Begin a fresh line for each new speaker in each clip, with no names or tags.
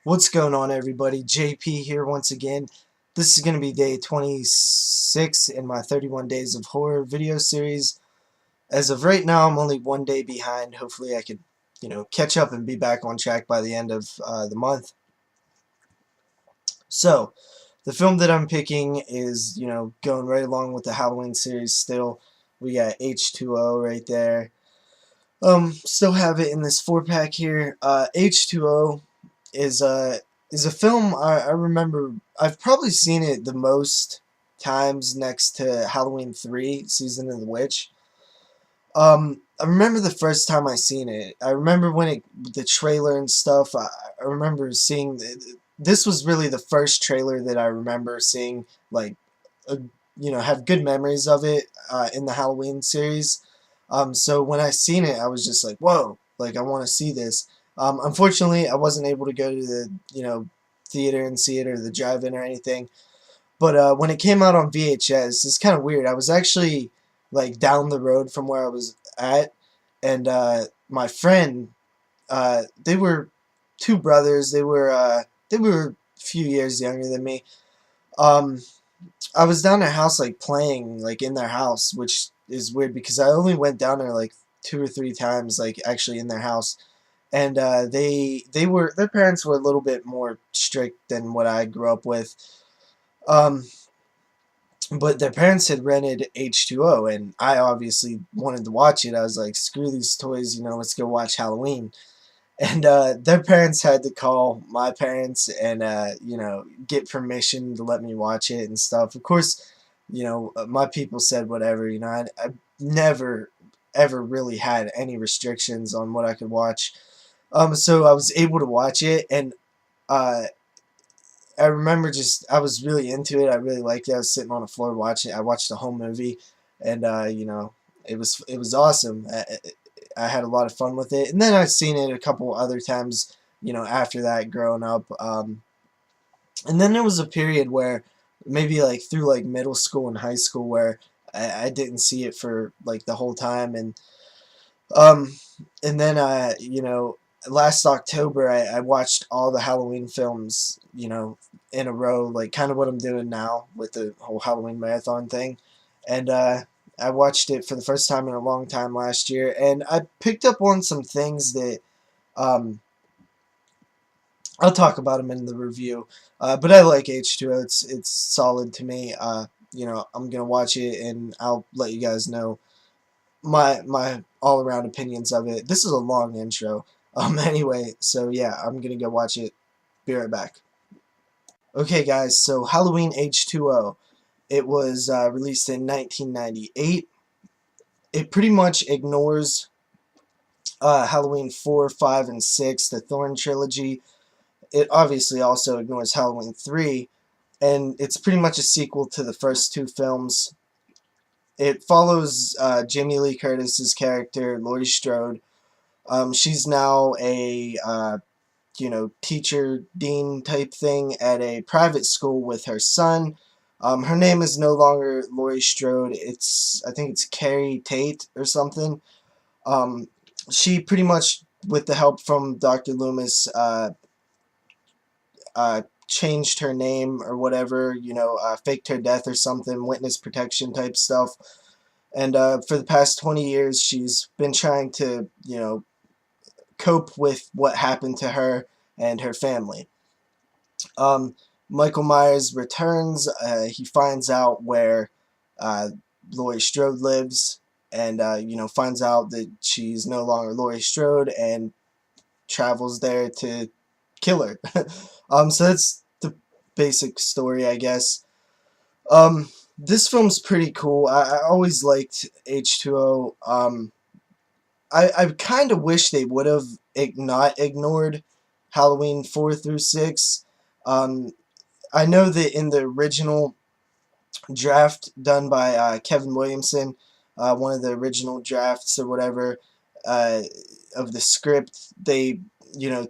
What's going on, everybody? JP here once again. This is going to be day 26 in my 31 Days of Horror video series. As of right now, I'm only one day behind. Hopefully I could, catch up and be back on track by the end of the month. So, the film that I'm picking is, going right along with the Halloween series still. We got H20 right there. Still have it in this 4-pack here. H20 is a film I remember. I've probably seen it the most times next to Halloween 3, Season of the Witch. I remember the first time I seen it. I remember when the trailer and stuff. I remember seeing this was really the first trailer that I remember seeing, like, a, have good memories of it in the Halloween series. So when I seen it, I was just like, whoa, like I want to see this. Unfortunately, I wasn't able to go to the theater and see it or the drive-in or anything. But when it came out on VHS, it's kind of weird. I was actually like down the road from where I was at, and my friend, they were two brothers. They were a few years younger than me. Um, I was down their house like playing like in their house, which is weird because I only went down there like 2 or 3 times, like actually in their house. And their parents were a little bit more strict than what I grew up with. Um, but their parents had rented H20, and I obviously wanted to watch it. I was like, screw these toys, let's go watch Halloween. And their parents had to call my parents and, get permission to let me watch it and stuff. Of course, my people said whatever. I never, ever really had any restrictions on what I could watch. So I was able to watch it, and uh, I remember I was really into it. I really liked it. I was sitting on the floor watching it. I watched the whole movie, and it was awesome. I had a lot of fun with it, and then I've seen it a couple other times, after that, growing up. And then there was a period where maybe like through like middle school and high school where I didn't see it for like the whole time, um, and then last October I watched all the Halloween films, in a row, like kind of what I'm doing now with the whole Halloween marathon thing, and I watched it for the first time in a long time last year, and I picked up on some things that um, I'll talk about them in the review. But I like H2O. It's solid to me. I'm gonna watch it and I'll let you guys know my all around opinions of it. This is a long intro. Anyway, so yeah, I'm gonna go watch it. Be right back. Okay, guys. So Halloween H2O. It was released in 1998. It pretty much ignores Halloween 4, 5, and 6, the Thorn trilogy. It obviously also ignores Halloween 3, and it's pretty much a sequel to the first two films. It follows Jamie Lee Curtis's character, Laurie Strode. She's now a teacher dean type thing at a private school with her son. Her name is no longer Laurie Strode. I think it's Carrie Tate or something. She pretty much, with the help from Dr. Loomis, changed her name or whatever, faked her death or something, witness protection type stuff. And for the past 20 years, she's been trying to, cope with what happened to her and her family. Michael Myers returns. He finds out where Laurie Strode lives, and finds out that she's no longer Laurie Strode, and travels there to kill her. So that's the basic story, I guess. This film's pretty cool. I always liked H2O. I kind of wish they would have not ignored Halloween 4 through 6. I know that in the original draft done by Kevin Williamson, one of the original drafts or whatever of the script, they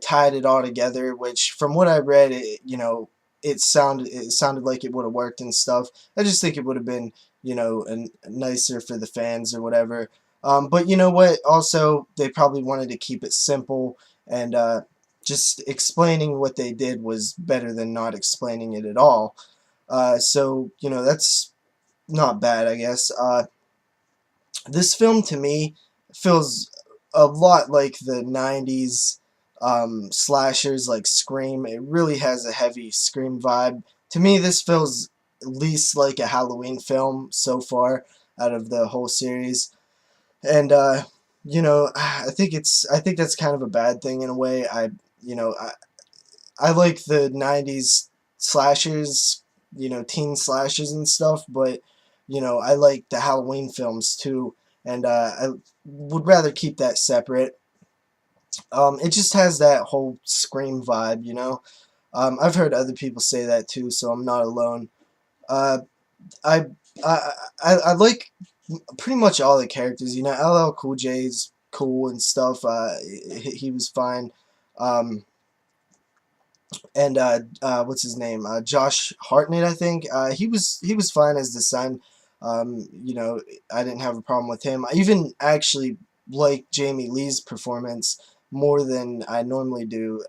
tied it all together. Which, from what I read, it sounded like it would have worked and stuff. I just think it would have been nicer for the fans or whatever. But you know what? Also, they probably wanted to keep it simple and just explaining what they did was better than not explaining it at all. So, you know, that's not bad, I guess. This film to me feels a lot like the 90s slashers like Scream. It really has a heavy Scream vibe. To me, this feels least like a Halloween film so far out of the whole series. And you know, I think that's kind of a bad thing in a way. You know, I like the 90s slashers, you know, teen slashers and stuff, but you know, I like the Halloween films too, and I would rather keep that separate. It just has that whole Scream vibe, you know. I've heard other people say that too, so I'm not alone. Uh, I, I like pretty much all the characters. You know, LL Cool J's cool and stuff. He was fine. Um, and what's his name? Josh Hartnett, I think. He was fine as the son. You know, I didn't have a problem with him. I even actually like Jamie Lee's performance more than I normally do.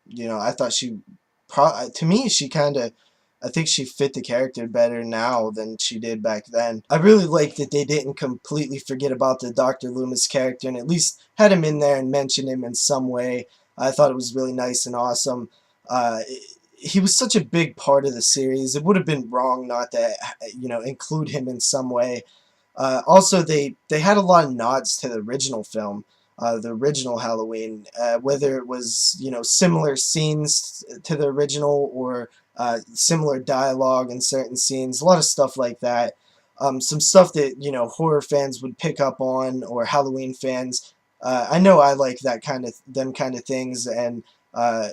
You know, I thought to me, she kind of, I think she fit the character better now than she did back then. I really like that they didn't completely forget about the Dr. Loomis character and at least had him in there and mentioned him in some way. I thought it was really nice and awesome. Uh, he was such a big part of the series. It would have been wrong not to, you know, include him in some way. Also, they had a lot of nods to the original film, the original Halloween, whether it was, you know, similar scenes to the original or similar dialogue in certain scenes, a lot of stuff like that. Some stuff that, you know, horror fans would pick up on, or Halloween fans. I know I like that kind of them kind of things, and uh,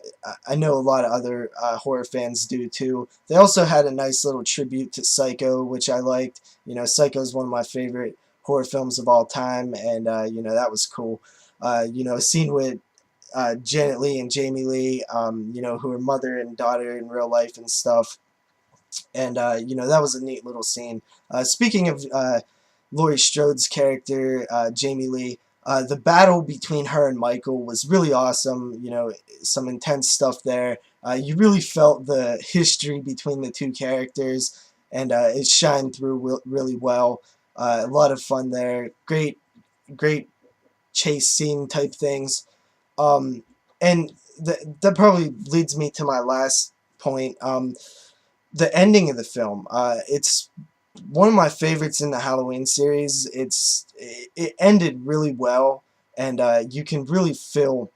I know a lot of other horror fans do too. They also had a nice little tribute to Psycho, which I liked. You know, Psycho is one of my favorite horror films of all time, and you know, that was cool. You know, a scene with Janet Leigh and Jamie Lee, you know, who are mother and daughter in real life and stuff. And you know, that was a neat little scene. Speaking of Laurie Strode's character, Jamie Lee, the battle between her and Michael was really awesome. You know, some intense stuff there. You really felt the history between the two characters, and it shined through really well. A lot of fun there. Great chase scene type things. Um, and that probably leads me to my last point. The ending of the film. It's one of my favorites in the Halloween series. It ended really well, and you can really feel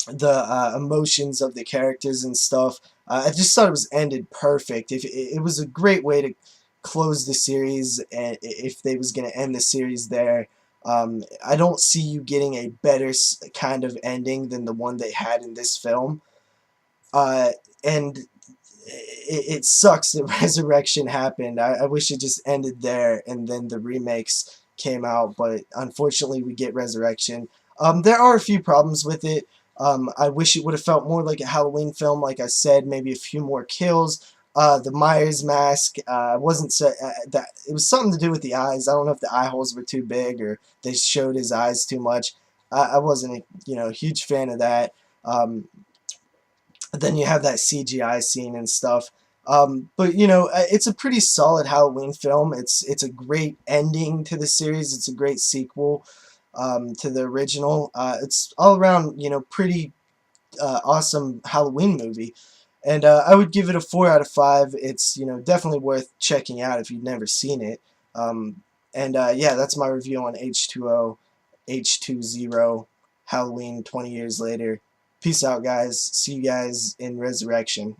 the emotions of the characters and stuff. I just thought it was ended perfect. If it was a great way to close the series, and if they was gonna end the series there. I don't see you getting a better kind of ending than the one they had in this film. And it sucks that Resurrection happened. I wish it just ended there and then the remakes came out, but unfortunately we get Resurrection. There are a few problems with it. I wish it would have felt more like a Halloween film, like I said, maybe a few more kills. The Myers mask wasn't so, that it was something to do with the eyes. I don't know if the eye holes were too big or they showed his eyes too much. I wasn't a, you know, huge fan of that. Then you have that CGI scene and stuff. But you know, it's a pretty solid Halloween film. It's a great ending to the series. It's a great sequel to the original. It's all around, you know, pretty awesome Halloween movie. And I would give it a 4 out of 5. It's, you know, definitely worth checking out if you've never seen it. And yeah, that's my review on H2O, H20, Halloween 20 years later. Peace out, guys. See you guys in Resurrection.